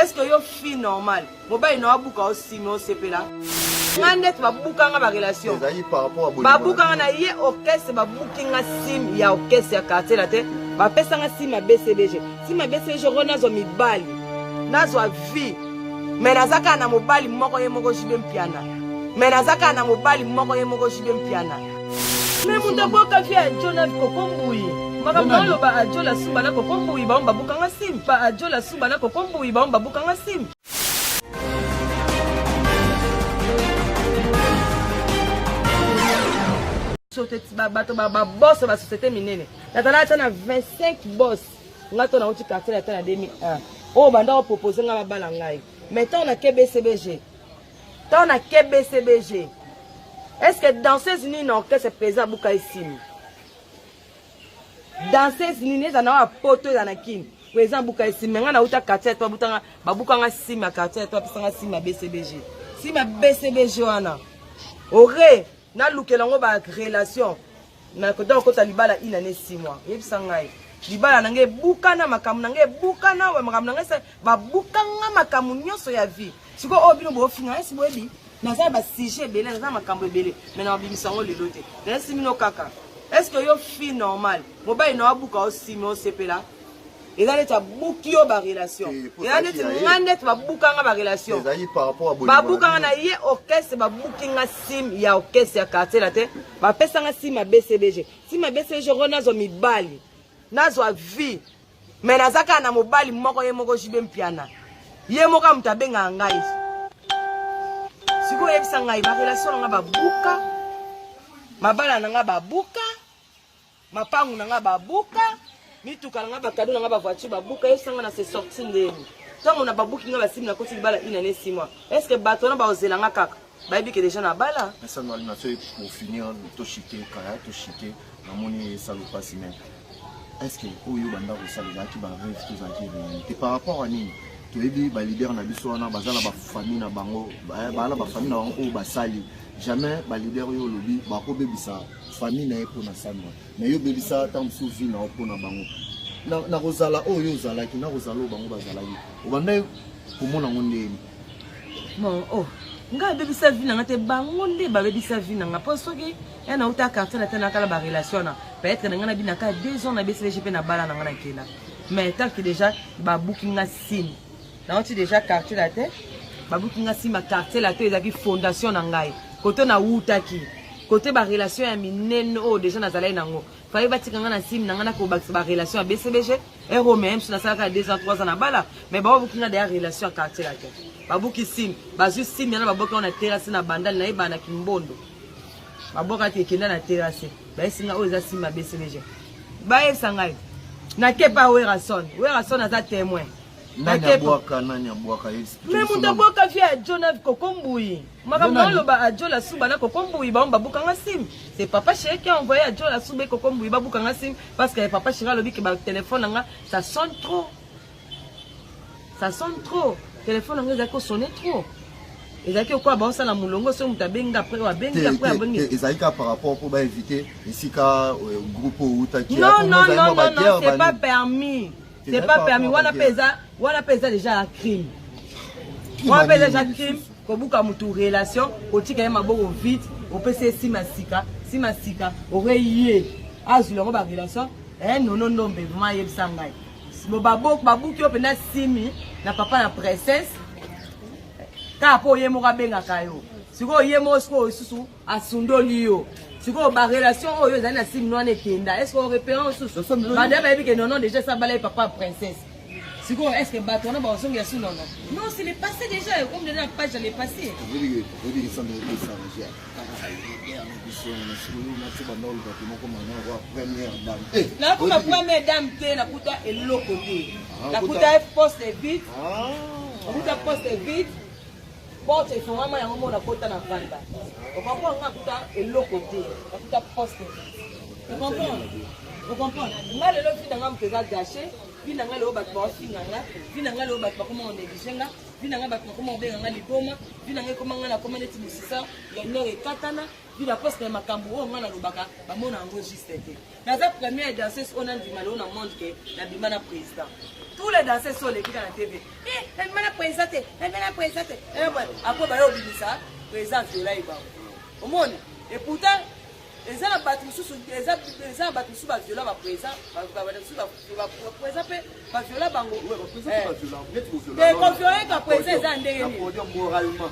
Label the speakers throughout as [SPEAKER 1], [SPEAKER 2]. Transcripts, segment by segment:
[SPEAKER 1] Est-ce que yo fille normal? Mobile no abuka aussi no sepela. Nganet babuka nga ba relation. Babuka na ye orchestre babuki nga sim ya orchestre ya quartier la te. Ba pesa nga sim ya BCBG. Sim ya BCBG rona zo mibali. Nazo vie. Mais nazaka na mobali moko ye moko jibe mpiana. Mais nazaka na mobali moko ye moko jibe mpiana. Mais mundo boka fia Jonah kokombuyi. Makamalo ba ajola suba na kokombuyi ba babuka nga sim. Ba ajola suba na kokombuyi ba babuka nga sim. Boss ba société minene. Natala tana 25 boss. Ngato na uti quartier la tana 2001. Oh banda proposer nga babala ngai. Maintenant on a KBCBG. Tant on a KBCBG. Est-ce que dans ces unis non que c'est présent buka ici? Dans ces unis ça na poto za na kin. Présent buka ici mais nga na uta quartier toi butanga babuka nga sima quartier toi pisanga sima BCBG. Sima BCBG wana. Ore na lukelango ba relation na koda ko talibala ina ne 6 mois yebisa ngai libala nange bukana makamu nange bukana wa makamu nange se ba bukanga makamu nyonso ya vie siko obino bo finga esi boebi naza ba sujet belé naza makambo belé mais na bibisango lelo te na simino kaka est-ce que yo fille normal mobile no abuka aussi mais sepela et là les tabukio ba relation et là les nganet ba bukanga ba relation ba bukanga na ye orchestre ba bukinga sim ya orchestre ya quartier la te ba pesa nga sim ya BCBG sim ya BCBG rona zo mibali nazo vie mais nazaka na mobali moko ye moko jibe mpiana ye moko mutabenga ngai siko yebisa ngai ba relation nga ba buka mabala nga ba buka mapangu nga ba buka mituka nga ba kado nga ba voiture ba buka yesanga na se sorti ndeni tango na babuki nga ba sim na koti bala ina ne 6 mois est-ce que bato na ba ozela nga kaka ba yebi que déjà na bala
[SPEAKER 2] ça na alimation pour finir to chité kaya to chité na moni ça le passe même est-ce que oyo banda ko sala ki ba rêve tout ça qui par rapport à nini to yebi ba leader na biso wana bazala ba famille na bango ba la ba famille na bango ba sali jamais ba leader yo lobi ba ko bebisa famille na eko na sanwa mais yo bebisa tant souvi na oko na bango na kozala oyo ozala ki na kozala bango bazala ki obanda komona ngonde
[SPEAKER 1] bon oh nga bebisa vie na te bango nde ba bebisa vie na po soki ya na uta quartier na tena kala ba relation na peut-être na nga na binaka 2 ans na BCBG pe na bala na nga na kela mais tant que déjà ba bookinga sim na oti déjà quartier la te ba bookinga sim ma quartier la te ezaki fondation na ngai koto na utaki côté ba relation ya minene o déjà na zalai nango fallait batika nga na sim na nga na ko ba relation ya BCBG et Romain sur na sala 2 ans 3 ans na bala mais ba bookinga des relation quartier la te ba booki sim ba juste sim yana ba boka na terrasse na bandal na ibana kimbondo ba boka te kenda na terrasse ba singa o za sim ma BCBG ba esangai na kepa werason aza témoin
[SPEAKER 2] nani abwaka
[SPEAKER 1] mais mundo boka fia Jonah kokombuyi makamalo ba ajola suba na kokombuyi ba babuka nga sim c'est papa chéri qui a envoyé ajola suba kokombuyi babuka nga sim parce que papa chéri lobi que ba téléphone nga ça sonne trop téléphone nga zako sonner trop ezaki quoi ba osala mulongo so mutabenga après wa benga après abenga
[SPEAKER 2] ezaki ka par rapport pour ba éviter ici ka groupe utaki
[SPEAKER 1] non c'est pas permis. C'est pas permis. Wana pesa déjà un crime. Wana pesa déjà crime. Kobuka mutu relation. Otika yema boko vite. Opese sima sika. Oreye. Azulongo ba relation. Non, mais vraiment yebisa ngai. Mo babuki yo pena simi na papa na princesse. Ka po yemo ka benga kayo. Siko yemo sko susu asundoli yo. Siko ba relation oyo zana sim no nekenda. Est-ce qu'on repère susu? Madame a dit que non déjà ça balai papa princesse. Siko est-ce que bato na ba osonga sou non? Non, c'est le passé déjà comme de la page elle est passée. La première dame te na kuta eloko te. La kuta poste vite. La kuta poste vite. Porte il faut vraiment y avoir la kota na vanda. On comprend nga kuta eloko te. La kuta poste. Tu comprends? Vous comprenez? Nga lelo fi na nga mpeza gâché, fi na nga lelo bato ba finga nga, fi na nga lelo bato ba koma on néglige nga, fi na nga bato koma on benga nga liboma, fi na nga koma nga na koma neti musisa, l'honneur ekatana, fi la poste na makambo o nga na lobaka ba mona ngo juste te. Na za première danseuse on a dit malo na monde que na bima na président. tous les danseurs sont les qui dans la TV. Elle m'a présenté, elle m'a présenté. Après, bah, on dit ça, présent là, il va. Au monde. Et pourtant, les gens battent sous les gens battent sous la violence, présent, la violence, bango. Les conférents qui présent, ils ont des
[SPEAKER 2] moralement.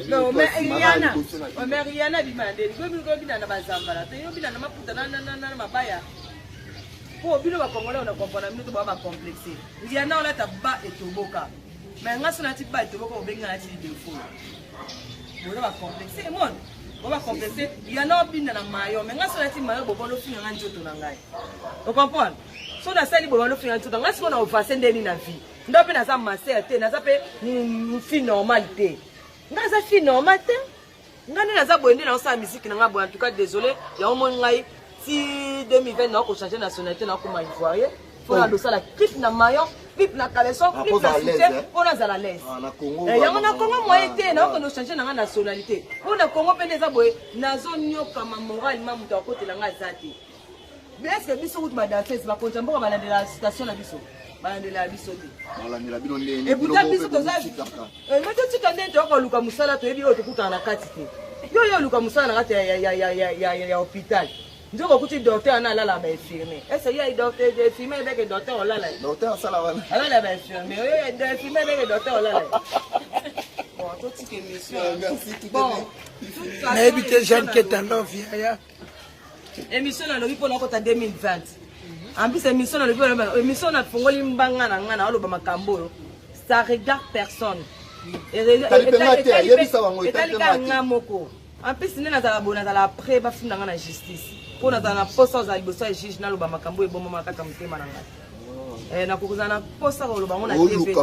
[SPEAKER 1] Non, mais Rihanna dit mandé, pour bien va congolais on a compris nous va complexer. Rihanna on a taba et toboka. Mais ngaso na tiba et toboka obenga na ti défaut. On va complexer mon. On va complexer. Rihanna obina na mayo, mais ngaso na ti mayo bobolo finga nga njoto na ngai. Vous comprenez? So na sali bobolo finga njoto ngaso on a offensé ndeni na vie. Ndo pe na za master te, na za pe fi normalité. Ngaza fi normalité. Ngani na za boende na sa musique na ngabo en tout cas désolé, ya omo ngai si 2020 na ko changer nationalité na ko ivoirien, faut na dosa la clip na maillot, clip na caleçon, clip na soutien, on a za la l'aise.
[SPEAKER 2] Na Congo.
[SPEAKER 1] Ya on a Congo moyen te na ko no changer na nationalité. On a Congo pe za boye na zone nyoka ma moralement muto akote la nga zati. Mais est-ce que biso route ba danser ba konta mboka ba na station na biso? Ba na la biso te.
[SPEAKER 2] Ba na la bino ndeni.
[SPEAKER 1] Et pourtant biso to za. Mais tu quand tu ko luka musala to ebi o to kuta na kati te. Yo luka musala na kati ya hôpital. Ndoko kuti docteur na la ba infirmier. Est-ce qu'il y a docteur infirmier avec docteur la la.
[SPEAKER 2] Docteur sala wana.
[SPEAKER 1] La ba infirmier. Yo infirmier avec docteur la la. Bon, tout ce qui est mission.
[SPEAKER 2] Merci tout.
[SPEAKER 1] Bon.
[SPEAKER 3] Mais éviter jeune qui est en l'envie.
[SPEAKER 1] Émission na lobi pour la 2020. En plus émission na lobi émission na fongoli mbanga na ngana oloba makambo. Ça regarde personne. Et en plus c'est na za bona za la après ba funda na justice. Pour na za na posa za liboso ya juge na loba makambo e bomba makata mutema na ngana. Na kokuzana posa ko loba ngona TV.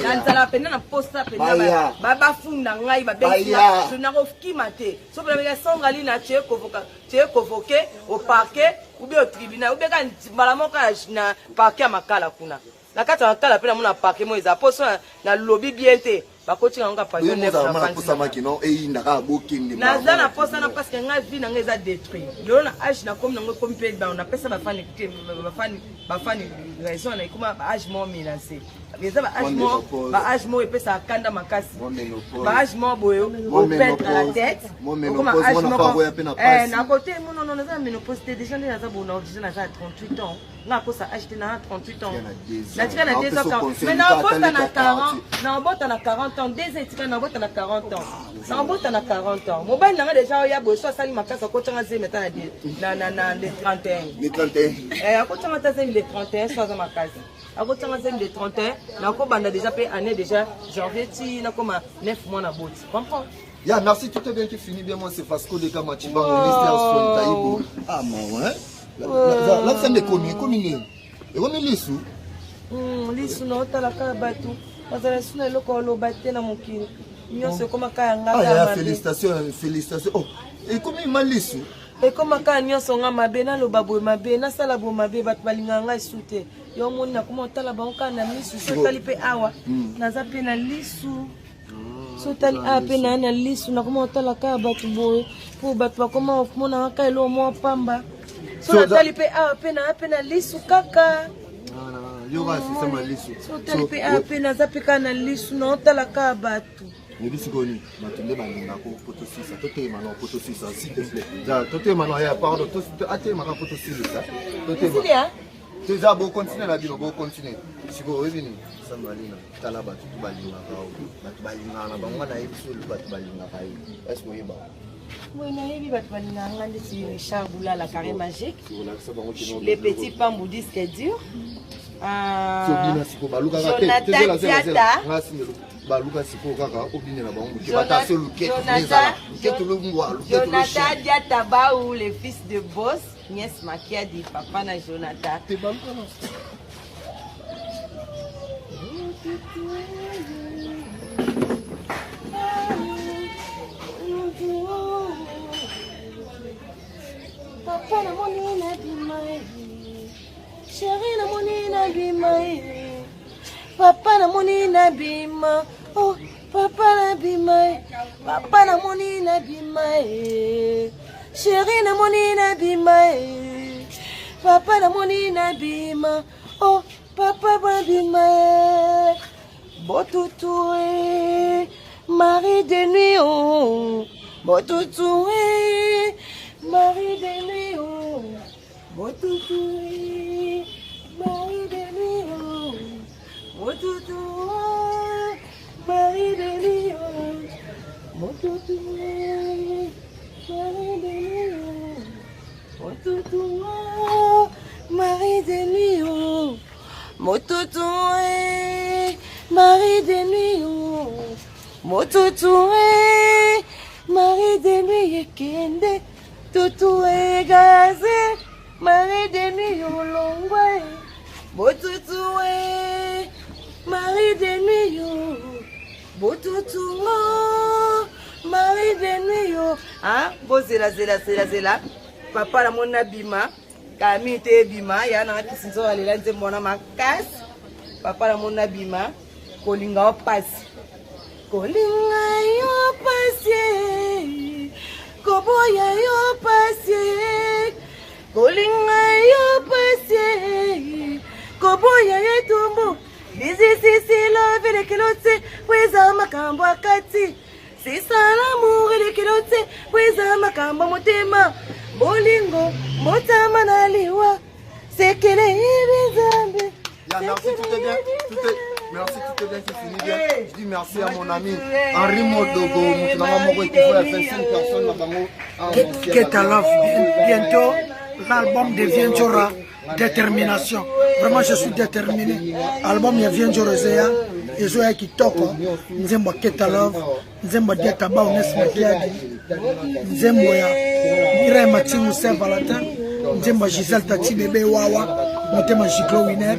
[SPEAKER 1] Na za pena na posa pena ba funda ngai ba benga. Je na kofima te. So pour la songali na tie convoqué au parquet ou bien au tribunal ou bien quand malamoka na parquet makala kuna. Na kata makala pena mona parquet mo eza posa na lobby bien te. Bakoti nga pa yo neuf na
[SPEAKER 2] posa makino e indaka bokindi.
[SPEAKER 1] Na za na posa na parce que nga vie na ngeza détruit. Yo na âge na comme na ngo comme pe ba na pesa ba fani raison na kuma ba âge mo menacé. Les âge mo epesa kanda makasi. Ba âge mo boyo au perdre la tête. Comme âge mo na côté non na za ménopause déjà na za bona déjà na za 38 ans. Na ko sa âge na 38 ans. Na tika na 2 ans. Mais na bota na 40, na bota na 40 ans, 2 ans tika na bota na 40 ans. Na bota na 40 ans. Mobile na déjà ya bo so sali makasa ko tanga ze meta na les 31.
[SPEAKER 2] Les 31.
[SPEAKER 1] Ko tanga ta ze les 31 so za makasi. Ako tanga ze les 31. Na ko banda déjà pe année déjà janvier ti na koma 9 mois na boti. Comprends?
[SPEAKER 2] Ya merci tout est bien qui finit bien moi c'est Fasco de Kamachiba au ministère son Taïbo. Ah moi hein. La scène de commune. Et on est lisu.
[SPEAKER 1] Lisu na otala ka batu. Bazala suna loko lo batte na mokili. Nyonso koma ka ngaka.
[SPEAKER 2] Ah félicitations. Oh, et comment il m'a lisu?
[SPEAKER 1] Et koma ka nyonso nga mabe na lo babo mabe na sala bo mabe bat balinga nga sute. Yo moni na koma otala ba onka na lisu so tali pe awa. Na za pe na lisu. So tali ape na lisu na koma otala ka batu boy. Po bat pa koma mona ka elo mo pamba. So tali pe ape na lisu kaka.
[SPEAKER 2] Yo va c'est ma lisu.
[SPEAKER 1] So tali pe ape na za pe kana lisu na otala ka batu.
[SPEAKER 2] Nebi sikoni matunde balinga ko poto sisa tote mano poto sisa s'il te plaît. Ja tote mano ya pardon to ate maka poto sisa. Tote mano. Tu as beau continuer la vie, beau continuer. Si vous revenez, ça m'a dit, tu as la batte, tu vas balinga, tu vas balinga, on a eu sur le batte balinga. Est-ce que vous êtes bon?
[SPEAKER 1] Oui, on a eu balinga, c'est Richard Boula, la carré magique. Les petits pains bouddhistes durs. Jonathan Diata. Jonathan Diata Baou, le fils de Boss. Nièce Makia dit papa na Jonathan. Papa na moni na bimai. Chérie na moni na bimai. Papa na moni na bima. Oh, papa na bimai. Papa na moni na bimai. Chérie na moni na bimai. papa na moni na bima oh papa babima botutu Marie de nuit oh botutu Marie de nuit oh botutu Marie de nuit oh botutu Marie de nuit oh botutu Marie de nuit oh botutu Marie de nuit oh botutu Marie de nuit oh motutu Marie de nuit ekende tutu gaze Marie de nuit olongwe motutu Marie de nuit botutu Marie de nuit ah bozela zela papa la mona bima kami te bima yana kisinzo alela nze mona makasi papa la mona bima kolinga opasi kolinga yo pasi koboya yo pasi kolinga yo pasi koboya yetumbu Dizisi love le kilote weza makambo akati sisala muri le kilote weza makambo motema bolingo motama na liwa sekele ibizambe.
[SPEAKER 2] Merci, tout est bien. Merci, tout est bien, c'est fini bien. Je dis merci à mon ami Henri Modogo.
[SPEAKER 3] Bientôt, l'album de Vienjora, Détermination. Vraiment, je suis déterminé. L'album de Vienjora, et je suis kitoko. Nzembo Ketalov, Nzembo Diataba, Onesme Kiadi, Nzembo ya Mireille Maxime Saint-Valentin, Nzembo Gisèle Tati Bébé Wawa. Motema Jiglo Winner,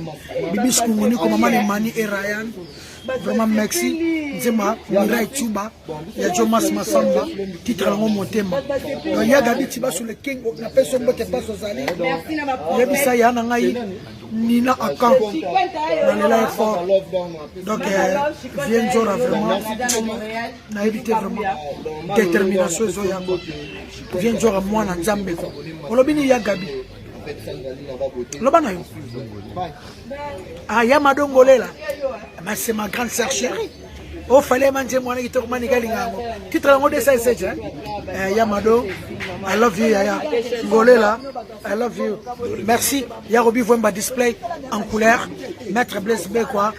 [SPEAKER 3] Bibi Skunguni comme Maman Mani et Ryan. Vraiment merci. Nzema Mirai Tuba, ya Jomas Masamba, titre en Motema. Il y a Gabi Tiba sur le King, la personne qui passe aux années. Il y a Bisa Yanangaï, Nina Akan, dans les lives forts. Donc, Vienjora vraiment, n'a évité vraiment détermination. Vienjora moi na Zambé. Olobini ya Gabi. Lobana yo. Ah, Yamado Ngolela. Mais c'est ma grande sœur chérie. Oh, fallait manger moi qui te remanie galingango. Tu te rends de ça, c'est ça. Yamado, I love you, Yaya. Ngolela, I love you. Merci. Yarobi Vomba display en couleur. Maître Blaise Bekwa.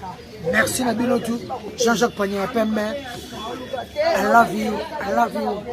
[SPEAKER 3] Merci Nabilotou. Jean-Jacques Pagné, I love you. I love you.